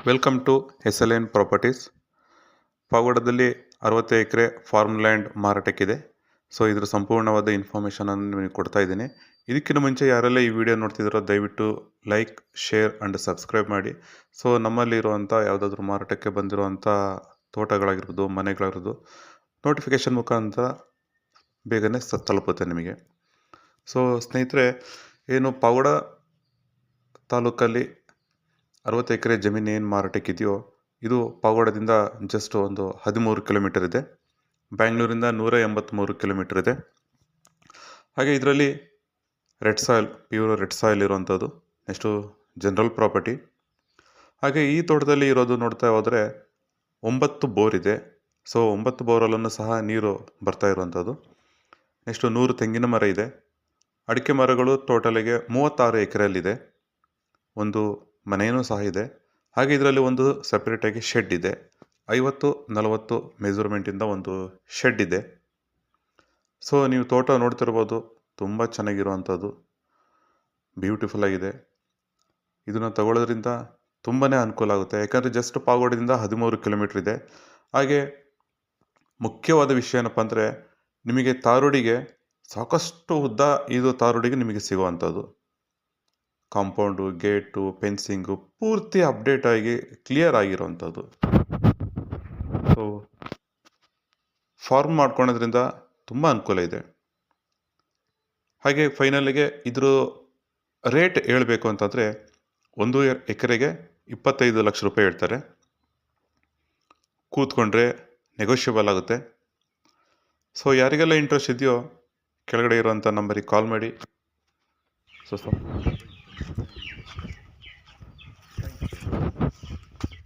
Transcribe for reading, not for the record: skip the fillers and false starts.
Welcome to SLN properties. ಪಾವಗಡದಲ್ಲಿ 60 acre farm land ಮಾರಾಟಕ್ಕಿದೆ. So ಇದರ ಸಂಪೂರ್ಣವಾದ ಇನ್ಫಾರ್ಮೇಷನನ್ನು ನಿಮಗೆ ಕೊಡ್ತಾ ಇದ್ದೀನಿ. ಇದಕ್ಕಿಂತ ಮುಂಚೆ ಯಾರೆಲ್ಲ ಈ ವಿಡಿಯೋ ನೋಡ್ತಿದ್ದೀರೋ ದಯವಿಟ್ಟು ಲೈಕ್, ಶೇರ್ ಆ್ಯಂಡ್ ಸಬ್ಸ್ಕ್ರೈಬ್ ಮಾಡಿ. ಸೊ ನಮ್ಮಲ್ಲಿ ಇರುವಂಥ ಯಾವುದಾದ್ರೂ ಮಾರಾಟಕ್ಕೆ ಬಂದಿರುವಂಥ ತೋಟಗಳಾಗಿರ್ಬೋದು, ಮನೆಗಳಾಗಿರ್ಬೋದು, ನೋಟಿಫಿಕೇಷನ್ ಮುಖಾಂತರ ಬೇಗನೆ ತಲುಪುತ್ತೆ ನಿಮಗೆ. ಸೊ ಸ್ನೇಹಿತರೆ, ಏನು ಪಾವಗಡ ತಾಲೂಕಲ್ಲಿ 60 ಎಕರೆ ಜಮೀನು ಏನು ಮಾರಾಟಕ್ಕಿದೆಯೋ ಇದು ಪಾವಗಡದಿಂದ ಜಸ್ಟ್ ಒಂದು 13 ಕಿಲೋಮೀಟರ್ ಇದೆ. ಬ್ಯಾಂಗ್ಳೂರಿಂದ 183 ಕಿಲೋಮೀಟರ್ ಇದೆ. ಹಾಗೆ ಇದರಲ್ಲಿ ಪ್ಯೂರ್ ರೆಡ್ ಸಾಯಿಲ್ ಇರುವಂಥದ್ದು. Next general property. ಹಾಗೆ ಈ ತೋಟದಲ್ಲಿ ಇರೋದು ನೋಡ್ತಾ ಹೋದರೆ 9 ಬೋರ್ ಇದೆ. ಸೊ 9 ಬೋರಲ್ಲೂ ಸಹ ನೀರು ಬರ್ತಾ ಇರುವಂಥದ್ದು. ನೆಕ್ಸ್ಟು 100 ತೆಂಗಿನ ಮರ ಇದೆ. ಅಡಿಕೆ ಮರಗಳು ಟೋಟಲಿಗೆ 36 ಎಕರೆಯಲ್ಲಿದೆ. ಒಂದು ಮನೆಯೂ ಸಹ ಇದೆ. ಹಾಗೆ ಇದರಲ್ಲಿ ಒಂದು ಸಪ್ರೇಟಾಗಿ ಶೆಡ್ ಇದೆ. 50-40 ಮೆಜರ್ಮೆಂಟಿಂದ ಒಂದು ಶೆಡ್ ಇದೆ. ಸೊ ನೀವು ತೋಟ ನೋಡ್ತಿರ್ಬೋದು, ತುಂಬ ಚೆನ್ನಾಗಿರುವಂಥದ್ದು, ಬ್ಯೂಟಿಫುಲ್ ಆಗಿದೆ. ಇದನ್ನು ತಗೊಳ್ಳೋದ್ರಿಂದ ತುಂಬಾ ಅನುಕೂಲ ಆಗುತ್ತೆ. ಯಾಕಂದರೆ ಜಸ್ಟ್ ಪಾವಗಡದಿಂದ 13 ಕಿಲೋಮೀಟ್ರ್ ಇದೆ. ಹಾಗೆ ಮುಖ್ಯವಾದ ವಿಷಯ ಏನಪ್ಪ ಅಂದರೆ, ನಿಮಗೆ ತಾರೋಡಿಗೆ ಸಾಕಷ್ಟು ಉದ್ದ ಇದು ತಾರೋಡಿಗೆ ನಿಮಗೆ ಸಿಗುವಂಥದ್ದು. ಕಾಂಪೌಂಡು, ಗೇಟು, ಫೆನ್ಸಿಂಗು ಪೂರ್ತಿ ಅಪ್ಡೇಟ್ ಆಗಿ ಕ್ಲಿಯರ್ ಆಗಿರೋವಂಥದ್ದು. ಸೊ ಫಾರ್ಮ್ ಮಾಡ್ಕೊಳೋದ್ರಿಂದ ತುಂಬ ಅನುಕೂಲ ಇದೆ. ಹಾಗೆ ಫೈನಲಿಗೆ ಇದ್ರ ರೇಟ್ ಹೇಳಬೇಕು ಅಂತಂದರೆ 1 ಎಕರೆಗೆ 25 ಲಕ್ಷ ರೂಪಾಯಿ ಹೇಳ್ತಾರೆ. ಕೂತ್ಕೊಂಡ್ರೆ ನೆಗೋಷಿಯಬಲ್ ಆಗುತ್ತೆ. ಸೊ ಯಾರಿಗೆಲ್ಲ ಇಂಟ್ರೆಸ್ಟ್ ಇದೆಯೋ ಕೆಳಗಡೆ ಇರೋವಂಥ ನಂಬರಿಗೆ ಕಾಲ್ ಮಾಡಿ. ಸೊ